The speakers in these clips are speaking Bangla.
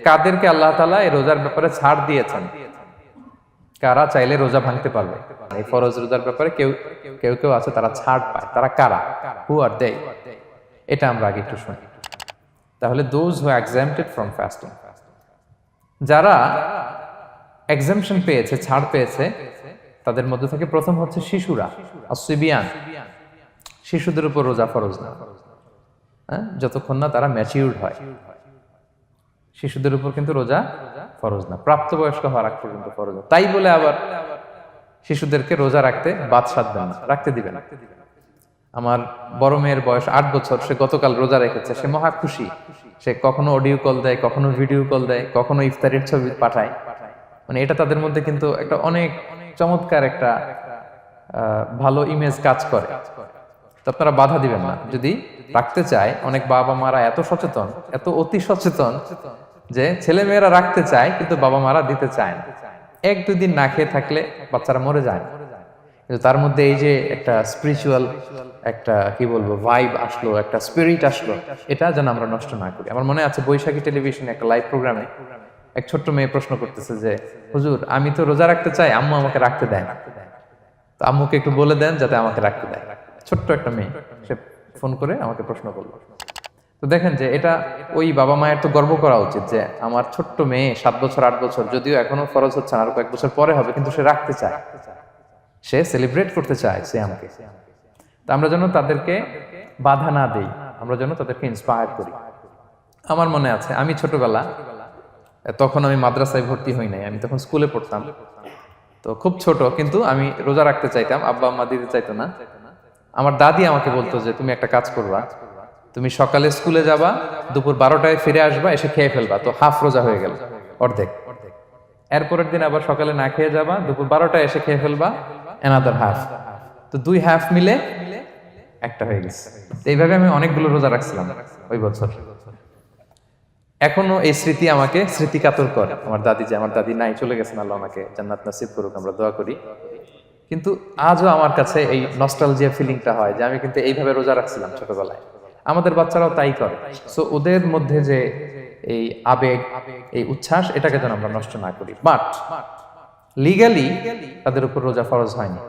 কাদেরকে আল্লাহ তাআলা এই রোজার ব্যাপারে ছাড় দিয়েছেন, কারা চাইলে রোজা ভাঙতে পারবে? এই ফরজ রোজার ব্যাপারে কেউ কেউ কেউ আছে তারা ছাড় পায়, তারা কারা? হু আর দে? এটা আমরা আগে একটু শুনি। তাহলে দোজ হু এক্সাম্পটেড ফ্রম ফাস্টিং, যারা এক্সাম্পশন পেয়েছে, ছাড় পেয়েছে, তাদের মধ্যে থেকে প্রথম হচ্ছে শিশুরা, আসিবিয়ান। শিশুদের উপর রোজা ফরজ না, যতক্ষণ না তারা ম্যাচিউরড হয়। শিশুদের উপর কিন্তু রোজা ফরজ না, প্রাপ্তবয়স্ক হওয়ার আগ পর্যন্ত ফরজ না। তাই বলে আবার শিশুদেরকে রোজা রাখতে বাদ সাধবেন না, রাখতে দিবেন। আমার বড় মেয়ের বয়স 8 বছর, সে গতকাল রোজা রেখেছে, সে মহা খুশি। সে কখনো অডিও কল দেয়, কখনো ভিডিও কল দেয়, কখনো ইফতারের ছবি পাঠায়। মানে এটা তাদের মধ্যে কিন্তু একটা অনেক চমৎকার একটা ভালো ইমেজ কাজ করে। তো আপনারা বাধা দিবেন না যদি রাখতে চায়। অনেক বাবা মারা এত সচেতন, এত অতি সচেতন যে ছেলে মেয়েরা রাখতে চায় কিন্তু বাবা মারা দিতে চায় না। 1-2 দিন না খেয়ে থাকলে বাচ্চারা মরে যায় না, কিন্তু তার মধ্যে এই যে একটা স্পিরিচুয়াল একটা কি বলবো ভাইব আসলো, একটা স্পিরিট আসলো, এটা যেন আমরা নষ্ট না করি। আমার মনে আছে বৈশাখী টেলিভিশনে একটা লাইভ প্রোগ্রামে এক ছোট্ট মেয়ে প্রশ্ন করতেছে যে, হুজুর আমি তো রোজা রাখতে চাই, আম্মু আমাকে রাখতে দেয় না, তো আম্মুকে একটু বলে দেন যাতে আমাকে রাখতে দেয়। ছোট্ট একটা মেয়ে, সে ফোন করে আমাকে প্রশ্ন করলো। তো দেখেন যে এটা ওই বাবা মায়ের তো গর্ব করা উচিত যে আমার ছোট্ট মেয়ে 7 বছর 8 বছর, যদিও এখনো ফরজ হচ্ছে না, আর কয়েক বছর পরে হবে, কিন্তু সে রাখতে চায়, সে সেলিব্রেট করতে চায় সিয়ামকে। তা আমরা যেন তাদেরকে বাধা না দেই, আমরা যেন তাদেরকে ইন্সপায়ার করি। আমার মনে আছে আমি ছোটবেলা, তখন আমি মাদ্রাসায় ভর্তি হই নাই, আমি তখন স্কুলে পড়তাম। তো খুব ছোট, কিন্তু আমি রোজা রাখতে চাইতাম, আব্বা আম্মা দিতে চাইতো না। আমার দাদি আমাকে বলতো যে তুমি একটা কাজ করবা, তুমি সকালে স্কুলে যাবা, দুপুর 12টায় ফিরে আসবা, এসে খেয়ে ফেলবা, তো হাফ রোজা হয়ে গেল, অর্ধেক। এরপরের দিন আবার সকালে না খেয়ে যাবা, দুপুর 12টায় এসে খেয়ে ফেলবা, অ্যানাদার হাফ, তো 2 হাফ মিলে একটা হয়ে গেছে। এইভাবে আমি অনেকগুলো রোজা রাখছিলাম ওই বছর। এখনো এই স্মৃতি আমাকে স্মৃতিকাতর করে। আমার দাদি নাই, চলে গেছেন, আল্লাহ ওনাকে জান্নাত নসিব করুক, আমরা দোয়া করি। কিন্তু আজও আমার কাছে এই নস্টালজিয়া ফিলিংটা হয় যে আমি কিন্তু এইভাবে রোজা রাখছিলাম ছোটবেলায়। আমাদের বাচ্চারাও তাই করে। সো ওদের মধ্যে যে এই আবেগ, এই উচ্ছ্বাস, এটাকে যেন আমরা নষ্ট না করি। বাট লিগালি তাদের উপর রোজা ফরজ হয়নি,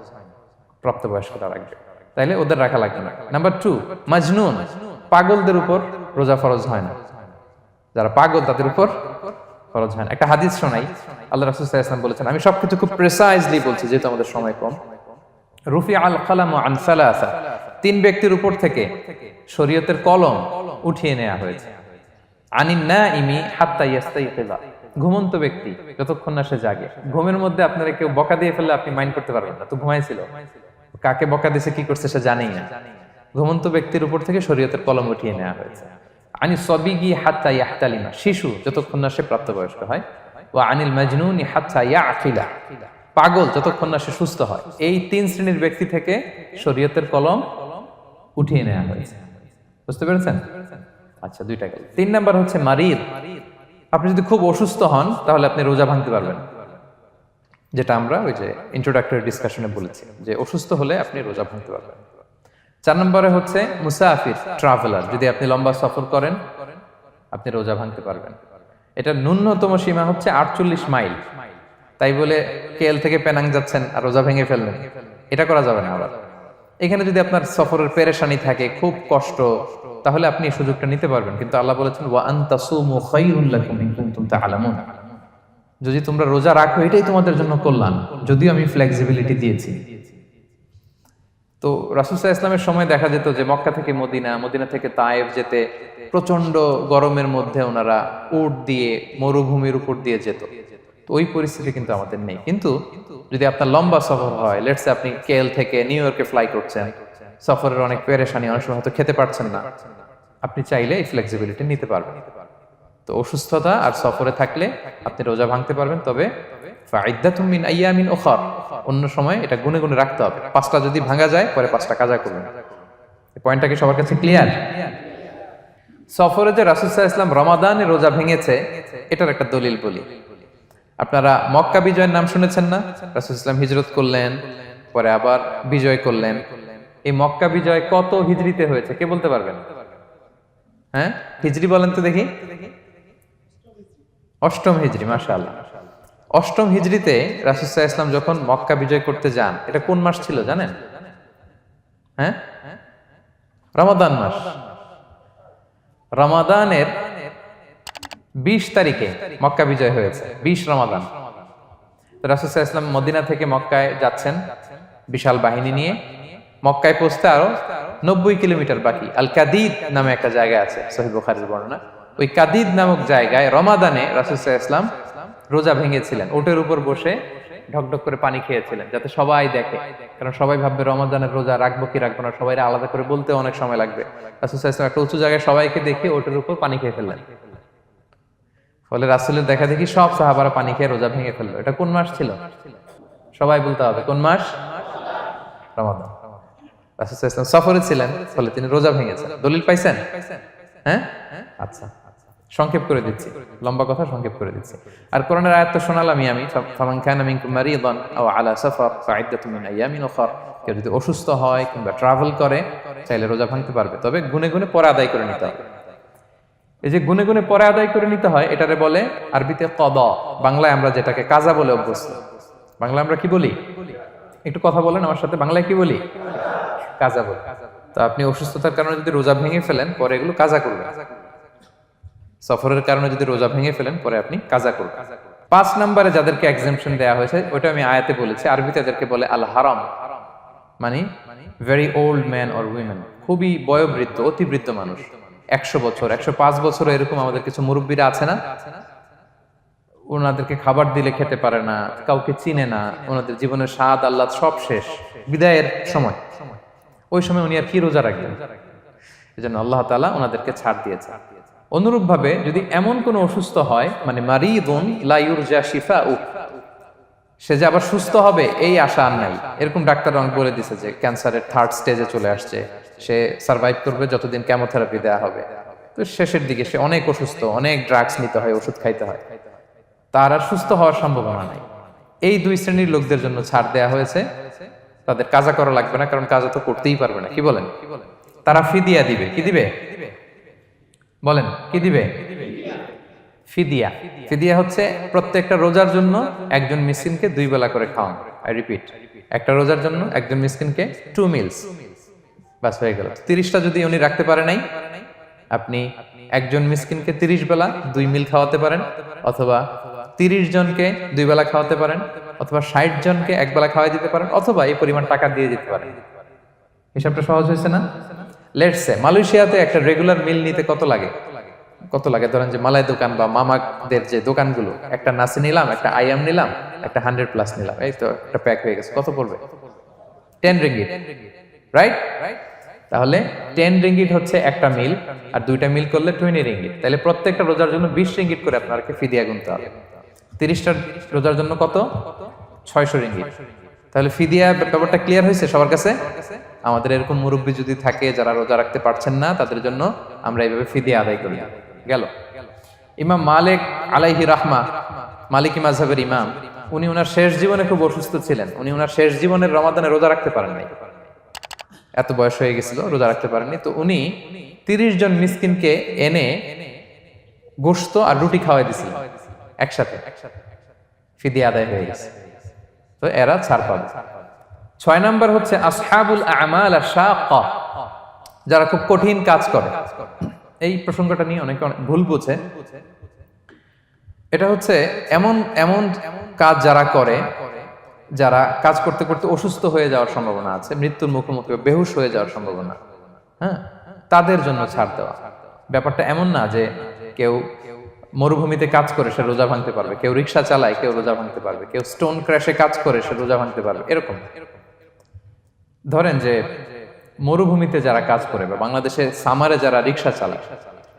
প্রাপ্তবয়স্করা রাখবে, তাইলে ওদের রাখা লাগবে না। নাম্বার 2, মাজনুন, পাগলদের উপর রোজা ফরজ হয় না। যারা পাগল তাদের উপর ফরজ হয় না। একটা হাদিস শোনাই, আল্লাহ রাসূল সাল্লাল্লাহু আলাইহি ওয়াসাল্লাম বলেছেন, আমি সবকিছু খুব প্রিসাইজলি বলছি যেহেতু আমাদের সময় কম। রুফি আল কালাম আন সালাসা, 3 ব্যক্তির উপর থেকে শরীয়তের কলম উঠিয়ে নেওয়া হয়েছে। আনিন নাইমি হাত্তা ইয়াস্তাইকিযা, ঘুমন্ত ব্যক্তি যতক্ষণ না সে জাগে। ঘুমের মধ্যে আপনারা কেউ বকা দিয়ে ফেললে আপনি মাইন্ড করতে পারবেন না, তো ঘুমাইছিল, কাকে বকা দিয়েছে কি করছে সে জানেই না। ঘুমন্ত ব্যক্তির উপর থেকে শরীয়তের কলম উঠিয়ে নেওয়া হয়েছে। আনি সবিগি হাত্তা ইয়াহতালিমা, শিশু যতক্ষণ না সে প্রাপ্তবয়স্ক হয়। ওয়া আনিল মাজনুনি হাত্তা ইয়াকিলা, পাগল যতক্ষণ না সে সুস্থ হয়। এই 3 শ্রেণীর ব্যক্তি থেকে শরীয়তের কলম উঠিয়ে নেওয়া হয়েছে। বুঝতে পেরেছেন? আচ্ছা, 2টা গেল। 3 নাম্বার হচ্ছে মারিদ। আপনি যদি খুব অসুস্থ হন তাহলে আপনি রোজা ভাঙতে পারবেন, যেটা আমরা ওই যে ইন্ট্রোডাক্টরি ডিসকাশনে বলেছি যে অসুস্থ হলে আপনি রোজা ভাঙতে পারবেন। 4 নম্বরে হচ্ছে মুসাফির, ট্রাভেলার, যদি আপনি লম্বা সফর করেন আপনি রোজা ভাঙতে পারবেন। এটা ন্যূনতম সীমা হচ্ছে 48 মাইল। তাই বলে কেএল থেকে পেনাং যাচ্ছেন আর রোজা ভেঙে ফেললেন, এটা করা যাবে না। আবার এখানে যদি আপনার সফরের পেরেশানি থাকে, খুব কষ্ট, তাহলে আপনি এই সুযোগটা নিতে পারবেন। কিন্তু আল্লাহ বলেছেন ওয়া আন তাসুমু খায়রুল লাকুম ইন কুনতুম তা'লামুন, যদি তোমরা রোজা রাখো এটাই তোমাদের জন্য কল্যাণ, যদিও আমি ফ্লেক্সিবিলিটি দিয়েছি। তো রাসূল সাল্লাল্লাহু আলাইহি ওয়াসাল্লামের সময় দেখা যেত যে মক্কা থেকে মদিনা, মদিনা থেকে তায়েফ যেতে প্রচন্ড গরমের মধ্যে ওনারা উট দিয়ে মরুভূমির উপর দিয়ে যেত। তো ওই পরিস্থিতি কিন্তু আমাদের নেই। কিন্তু যদি আপনার লম্বা সফর হয়, লেটস সে আপনি কেএল থেকে নিউ ইয়র্কে ফ্লাই করছেন, সফরের অনেক পেরেশানি, অনেক সময় হয়তো খেতে পারছেন না, আপনি চাইলে এই ফ্লেক্সিবিলিটি নিতে পারবেন। তো অসুস্থতা আর সফরে থাকলে আপনি রোজা ভাঙতে পারবেন, তবে ফাইদ্দাতুম মিন আইয়ামিন উখর, অন্য সময় এটা গুনে গুনে রাখতে হবে। 5টা যদি ভাঙা যায় পরে 5টা কাজা করবেন। এই পয়েন্টটা কি সবার কাছে ক্লিয়ার? সফরে যে রাসূল সাল্লাল্লাহু আলাইহি ওয়াসাল্লাম রমাদানে রোজা ভেঙেছে, এটার একটা দলিল বলি। আপনারা মক্কা বিজয়ের নাম শুনেছেন না? রাসূল সাল্লাল্লাহু আলাইহি ওয়াসাল্লাম হিজরত করলেন, পরে আবার বিজয় করলেন। এই মক্কা বিজয় কত হিজরিতে হয়েছে কে বলতে পারবেন? হ্যাঁ, হিজরি বলেন তো দেখি। অষ্টম হিজরি, মাশাআল্লাহ। অষ্টম হিজরিতে রাসূল সাল্লাল্লাহু আলাইহি ওয়াসাল্লাম যখন মক্কা বিজয় করতে যান, এটা কোন মাস ছিল জানেন? হ্যাঁ, রমাদান মাস। রমাদানের 20 তারিখে মক্কা বিজয় হয়েছে, 20 রমাদান। তো রাসূল সাল্লাল্লাহু আলাইহি ওয়াসাল্লাম মদিনা থেকে মক্কায় যাচ্ছেন বিশাল বাহিনী নিয়ে। মক্কায় পৌঁছতে আরো 90 কিলোমিটার বাকি। আল কাদিদ নামে একটা জায়গা আছে, সহিহ বুখারীর বর্ণনা। ওই কাদিদ নামক জায়গায় রমাদানে রাসূল সাল্লাল্লাহু আলাইহি ওয়াসাল্লাম রোজা ভেঙেছিলেন, ওটের উপর বসে ঢকঢক করে পানি খেয়েছিলেন, যাতে সবাই দেখে। কারণ সবাই ভাববে রমাদানের রোজা রাখবো কি রাখবো না, সবাই আলাদা করে বলতে অনেক সময় লাগবে। রাসূল সাল্লাল্লাহু আলাইহি ওয়াসাল্লাম একটা উঁচু জায়গায় সবাইকে দেখে ওটের উপর পানি খেয়ে ফেললেন। ফলে রাসূলের দেখা দেখি সব সাহাবারা পানি খেয়ে রোজা ভেঙে ফেললো। এটা কোন মাস ছিল? সবাই বলতে হবে কোন মাস? রমাদান। রাসূল সাল্লাল্লাহু আলাইহি ওয়াসাল্লাম সফরে ছিলেন, ফলে তিনি রোজা ভেঙেছেন। দলিল পাইছেন? হ্যাঁ, আচ্ছা, সংক্ষেপ করে দিচ্ছি, লম্বা কথা সংক্ষেপ করে দিচ্ছি। আর কোরআনের আয়াত তো শোনালামই আমি, ফামান কানা মিনকুম মারিদান আও আলা সাফার ফাইদ্দাতুম মিন আইয়ামিন উখর। কেউ যদি অসুস্থ হয় কিংবা ট্রাভেল করে, চাইলে রোজা ভাঙতে পারবে, তবে গুনে গুনে পরে আদায় করে নিতে হবে। এই যে গুনে গুনে পরে আদায় করে নিতে হয়, এটারে বলে আরবিতে কদা, বাংলায় আমরা যেটাকে কাজা বলে অভ্যস্ত। বাংলা আমরা কি বলি? একটু কথা বলেন আমার সাথে, বাংলায় কি বলি? কাজা বলি। তো আপনি অসুস্থতার কারণে যদি রোজা ভেঙে ফেলেন, পরে এগুলো কাজা করবেন। সফরের কারণে যদি রোজা ভেঙে ফেলেন, পরে আপনি কাজা করবেন। 5 নম্বরে যাদেরকে এক্সাম্পশন দেওয়া হয়েছে, ওটা আমি আয়াতে বলেছি। আরবিতে এদেরকে বলে আল হারাম, মানে very old man or women, খুবই বয়োবৃদ্ধ, অতি বৃদ্ধ মানুষ। 100 বছর, 105 বছর, এরকম আমাদের কিছু মুরব্বীরা আছে না, ওনাদেরকে খাবার দিলে খেতে পারে না, কাউকে চিনে না, ওনাদের জীবনের স্বাদ আহ্লাদ সব শেষ, বিদায়ের সময়। ওই সময় উনি আর কি রোজা রাখবেন? এজন্য আল্লাহ তাআলা ওনাদেরকে ছাড় দিয়েছে। অনুরূপভাবে যদি এমন কোন অসুস্থ হয়, মানে মারিদুন লা ইউরজা শিফাউ, সে যে আবার সুস্থ হবে এই আশা আর নাই, এরকম ডাক্তার অনেক বলে দিছে যে ক্যান্সারের 3rd স্টেজে চলে আসছে, সে সার্ভাইভ করবে যতদিন কেমোথেরাপি দেওয়া হবে। তো শেষের দিকে সে অনেক অসুস্থ, অনেক ড্রাগস নিতে হয়, ওষুধ খাইতে হয়, তার আর সুস্থ হওয়ার সম্ভাবনা নাই। এই 2 শ্রেণীর লোকদের জন্য ছাড় দেয়া হয়েছে, তাদের কাজা করা লাগবে না, কারণ কাজা তো করতেই পারবে না। কি বলেন? তারা ফিদিয়া দিবে। কি দিবে বলেন? কি দিবে? ফিদিয়া। ফিদিয়া হচ্ছে প্রত্যেকটা রোজার জন্য একজন মিসকিনকে 2 বেলা করে খাওয়ানো। আই রিপিট, একটা রোজার জন্য একজন মিসকিনকে 2 মিলস, বাস হয়ে গেল। 30টা যদি উনি রাখতে পারে নাই, আপনি একজন মিসকিনকে 30 বেলা 2 মিল খাওয়াতে পারেন, অথবা 30 জনকে 2 বেলা খাওয়াতে পারেন, অথবা 60 জনকে 1 বেলা খাওয়াই দিতে পারেন, অথবা এই পরিমাণ টাকা দিয়ে দিতে পারেন। হিসাবটা সহজ হয়েছে না? লেটস সে মালয়েশিয়াতে একটা রেগুলার মিল নিতে কত লাগে? ধরেন যে মালাই দোকান বা মামাদের যে দোকানগুলো, একটা নাসি নিলাম, একটা আইয়াম নিলাম, একটা 100+ নিলাম, এই তো একটা প্যাক হয়ে গেছে। কত পড়বে? 10 রিঙ্গিট, রাইট? তাহলে 10 রিঙ্গিট হচ্ছে একটা মিল, আর 2টা মিল করলে 20 রিঙ্গিট। তাহলে প্রত্যেকটা রোজার জন্য 20 রিঙ্গিট করে আপনাকে ফিদিয়া গুনতে হবে। 30টা রোজার জন্য কত? 600 রিঙ্গিট। তাহলে ফিদিয়া ব্যাপারটা ক্লিয়ার হয়েছে সবার কাছে? আমাদের এরকম মুরব্বী যদি থাকে যারা রোজা রাখতে পারছেন না, তাদের জন্য আমরা এইভাবে ফিদিয়া আদায় করি। গেল। ইমাম মালিক আলাইহি রাহমা, মালিকি মাযহাবের ইমাম, উনি ওনার শেষ জীবনে খুব অসুস্থ ছিলেন। উনি ওনার শেষ জীবনের রমাদানে রোজা রাখতে পারেন নাই, এত বয়স হয়ে গেছিল, রোজা রাখতে পারেননি। তো উনি 30 জন মিসকিনকে এনে গোশত আর রুটি খাওয়াই দিয়েছিলেন একসাথে, ফিদিয়া আদায় হয়ে গেছে। তো এরা ছাড় পাবে। 6 নাম্বার হচ্ছে আসহাবুল আমাল আশ-শাক্কা, যারা খুব কঠিন কাজ করে। এই প্রসঙ্গটা নিয়ে অনেকে অনেক ভুল বোঝে। এটা হচ্ছে এমন এমন কাজ যারা করে, যারা কাজ করতে করতে অসুস্থ হয়ে যাওয়ার সম্ভাবনা আছে, মৃত্যুর মুখোমুখি, বেহুশ হয়ে যাওয়ার সম্ভাবনা, হ্যাঁ, তাদের জন্য ছাড় দেওয়া। ব্যাপারটা এমন না যে কেউ মরুভূমিতে কাজ করে সে রোজা ভাঙতে পারবে, কেউ রিক্সা চালায় কেউ রোজা ভাঙতে পারবে, কেউ স্টোন ক্র্যাশে কাজ করে সে রোজা ভাঙতে পারবে, এরকম। ধরেন যে মরুভূমিতে যারা কাজ করে, বা বাংলাদেশে সামারে যারা রিক্সা চালায়,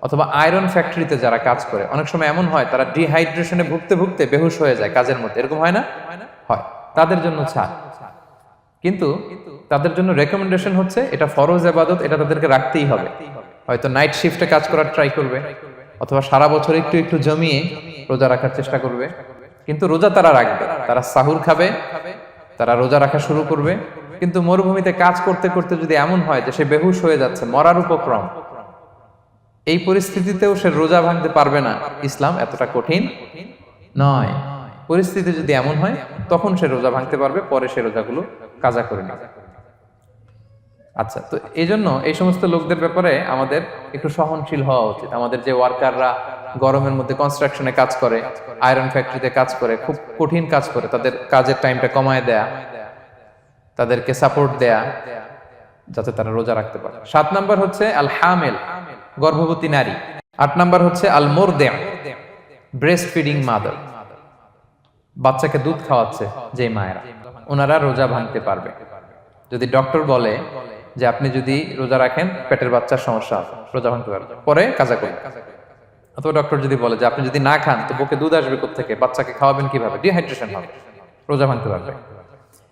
অথবা আয়রন ফ্যাক্টরিতে যারা কাজ করে, অনেক সময় এমন হয় তারা ডিহাইড্রেশনে ভুগতে ভুগতে বেহুশ হয়ে যায় কাজের মধ্যে, এরকম হয় না? হয়। তাদের জন্য ছাড়, কিন্তু তাদের জন্য রেকমেন্ডেশন হচ্ছে এটা ফরজ ইবাদত, এটা তাদেরকে রাখতেই হবে। হয়তো নাইট শিফটে কাজ করার ট্রাই করবে, অথবা সারা বছর একটু একটু জমিয়ে রোজা রাখার চেষ্টা করবে, কিন্তু রোজা তারা রাখবে, তারা সাহুর খাবে, তারা রোজা রাখা শুরু করবে। কিন্তু মরুভূমিতে কাজ করতে করতে যদি এমন হয় যে সে বেহুশ হয়ে যাচ্ছে, মরার উপক্রম, এই পরিস্থিতিতেও সে রোজা ভাঙতে পারবে না, ইসলাম এতটা কঠিন নয়। পরিস্থিতি যদি এমন হয় তখন সে রোজা ভাঙতে পারবে, পরে সে রোজাগুলো কাজা করে নেবে। আচ্ছা, তো এই জন্য এই সমস্ত লোকদের ব্যাপারে আমাদের একটু সহনশীল হওয়া উচিত। আমাদের যে ওয়ার্কাররা গরমের মধ্যে কনস্ট্রাকশনে কাজ করে, আয়রন ফ্যাক্টরিতে কাজ করে, খুব কঠিন কাজ করে, তাদের কাজের টাইমটা কমায় দেয়া, তাদেরকে সাপোর্ট দেয়া, যাতে তারা রোজা রাখতে পারে। 7 নাম্বার হচ্ছে আল হামেল, গর্ভবতী নারী। 8 নাম্বার হচ্ছে আল মুরদিআ, ব্রেস্ট ফিডিং মাদার, বাচ্চাকে দুধ খাওয়াচ্ছে যে মায়েরা, ওনারা রোজা ভাঙতে পারবে। যদি ডক্টর বলে যে আপনি যদি রোজা রাখেন পেটের বাচ্চার সমস্যা হবে, রোজা ভাঙতে পারবে, পরে কাজা করবে। অথবা ডক্টর যদি বলে যে আপনি যদি না খান তো বুকে দুধ আসবে কোত্থেকে, বাচ্চাকে খাওয়াবেন কিভাবে, ডিহাইড্রেশন হবে, রোজা ভাঙতে পারবে।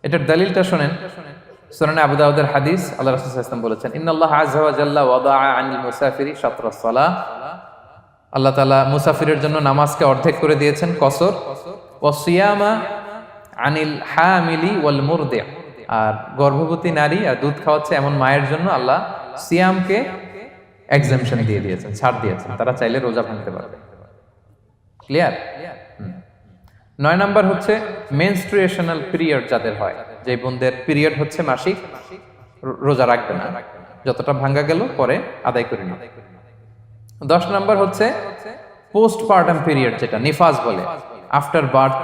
এটার দলিলটা শোনেন, সুনানে আবু দাউদের হাদিস, আল্লাহ রাসূল সাল্লাল্লাহু আলাইহি ওয়াসাল্লাম বলেছেন, ইন্নাল্লাহা আযজা ওয়া জাল্লা ওয়াদাআ আনিল মুসাফিরি শাতরাস সালাহ, আল্লাহ তাআলা মুসাফিরের জন্য নামাজকে অর্ধেক করে দিয়েছেন, কসর, ওয়া সিয়ামা আনিল হামিলি ওয়াল মুরদি, আর গর্ভবতী নারী আর দুধ খাওয়াচ্ছে এমন মায়ের জন্য আল্লাহ সিয়ামকে এক্সামশন দিয়ে দিয়েছেন, ছাড় দিয়েছেন, তারা চাইলে রোজা ভাঙতে পারবে। ক্লিয়ার? 9 নাম্বার হচ্ছে মেনস্ট্রুয়েশনাল পিরিয়ড যাদের হয়, যে বোনদের পিরিয়ড হচ্ছে মাসিক, রোজা রাখবে না, যতটা ভাঙ্গা গেল পরে আদায় করে নেবে। 10 নাম্বার হচ্ছে পোস্টপার্টাম পিরিয়ড, যেটা নিফাস বলে, আফটার বার্থ,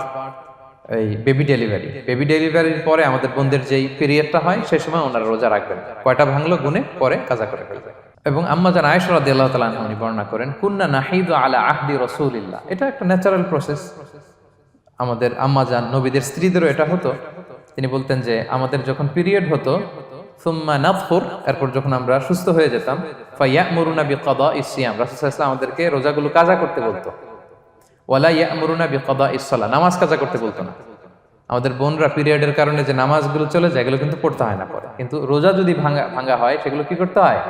এই বেবি ডেলিভারি, বেবি ডেলিভারির পরে আমাদের বোনদের যেই পিরিয়ডটা হয় সেই সময় ওনারা রোজা রাখবেন, কয়টা ভাঙলো গুনে পরে কাজা করে ফেলবে। এবং আম্মা জান আয়েশা রাদিয়াল্লাহু তাআলা আনহা উনি বর্ণনা করেন, কুন্না নাহিদু আলা আহদি রাসূলিল্লাহ, এটা একটা ন্যাচারাল প্রসেস, আমাদের আম্মা জান নবীদের স্ত্রীদেরও এটা হতো। তিনি বলতেন যে আমাদের যখন পিরিয়ড হতো, সুম্মা নাতহুর, এরপর যখন আমরা সুস্থ হয়ে যেতাম, ফায়ামুরুনা বিকাদাইস সিয়াম, রাসূল সাল্লাল্লাহু আলাইহি ওয়াসাল্লাম আমাদেরকে রোজাগুলো কাজা করতে বলতো, ওয়ালা ইয়ামুরুনা বিকাদাইস সালাহ, নামাজ কাজা করতে বলতো না। আমাদের বোনরা পিরিয়ডের কারণে যে নামাজগুলো চলে যায় এগুলো কিন্তু পড়তে হয় না পরে, কিন্তু রোজা যদি ভাঙা হয় সেগুলো কি করতে হয়,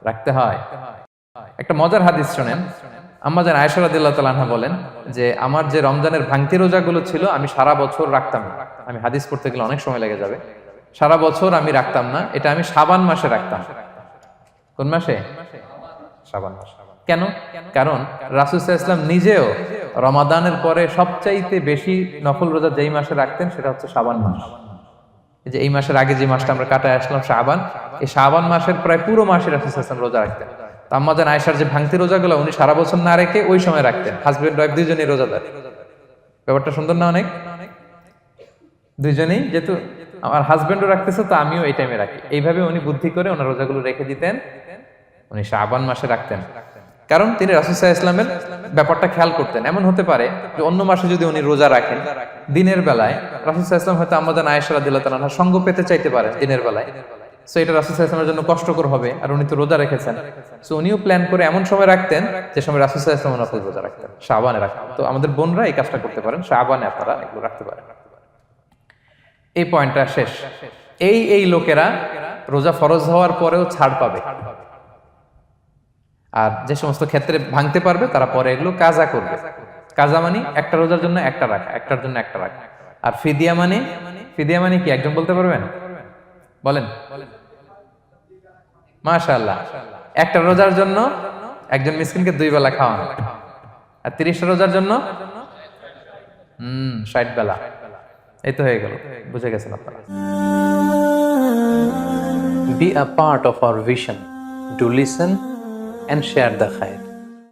রাখতে হয়। একটা মজার হাদিস শোনেন, আম্মা জান আয়েশা রাদিয়াল্লাহু তাআলা আনহা বলেন যে আমার যে রমজানের ভাঙতি রোজাগুলো ছিল আমি সারা বছর রাখতাম না, আমি হাদিস পড়তে গেলে অনেক সময় লেগে যাবে, সারা বছর আমি রাখতাম না, এটা আমি শাবান মাসে রাখতাম। কোন মাসে? শাবান মাসে। কেন? কারণ রাসূল সাল্লাল্লাহু আলাইহি ওয়াসাল্লাম নিজেও রমাদানের পরে সবচাইতে বেশি নফল রোজা যেই মাসে রাখতেন সেটা হচ্ছে শাবান মাস। এই যে এই মাসের আগে যে মাসটা আমরা কাটায় আসলাম শাবান, এই শাবান মাসের প্রায় পুরো মাসে রাসূল সাল্লাল্লাহু আলাইহি ওয়াসাল্লাম রোজা রাখতেন। তো আম্মা জান আয়েশার যে ভাঙতি রোজাগুলো উনি সারা বছর না রেখে ওই সময় রাখতেন, হাজবেন্ড ওয়াইফ দুইজনেই রোজাদার। ব্যাপারটা সুন্দর না অনেক? দুইজনেই, যেহেতু আমার হাজবেন্ডও রাখতেছে তো আমিও এই টাইমে রাখি, এইভাবে উনি বুদ্ধি করে ওনার রোজাগুলো রেখে দিতেন, উনি শাবান মাসে রাখতেন। কারণ তিনি রাসূল সাল্লাল্লাহু আলাইহি ওয়াসাল্লামের ব্যাপারটা খেয়াল করতেন। এমন হতে পারে যে অন্য মাসে যদি উনি রোজা রাখেন দিনের বেলায়, রাসূল সাল্লাল্লাহু আলাইহি ওয়াসাল্লাম হয়তো আম্মা জান আয়েশা রাদিয়াল্লাহু তাআলা আনহার সঙ্গ পেতে চাইতে পারেন দিনের বেলায়, সো এটা রাসূল সাল্লাল্লাহু আলাইহি ওয়াসাল্লামের জন্য কষ্টকর হবে, আর উনি তো রোজা রেখেছেন, সো উনিও প্ল্যান করে এমন সময় রাখতেন যে সময় রাসূল সাল্লাল্লাহু আলাইহি ওয়াসাল্লাম নফল রোজা রাখতেন, শাবানে রাখতেন। তো আমাদের বোনরা এই কাজটা করতে পারেন, শাবানে আপনারা এগুলো রাখতে পারেন। এই পয়েন্টটা শেষ। এই লোকেরা রোজা ফরজ হওয়ার পরেও ছাড় পাবে, আর যে সমস্ত ক্ষেত্রে ভাঙতে পারবে তারা পরে এগুলো কাজা করবে। কাজা মানে একটা রোজার জন্য একটা রাখা, একটার জন্য একটা রাখা। আর ফিদিয়া মানে কি একজন বলতে পারবেন? বলেন। মাশাআল্লাহ, একটা রোজার জন্য একজন মিসকিনকে 2 বেলা খাওয়ানো, আর 30টা রোজার জন্য 60 বেলা। এই তো হয়ে গেল, বুঝে গেছেন আপনারা। Be a part of our vision to listen and share the khair.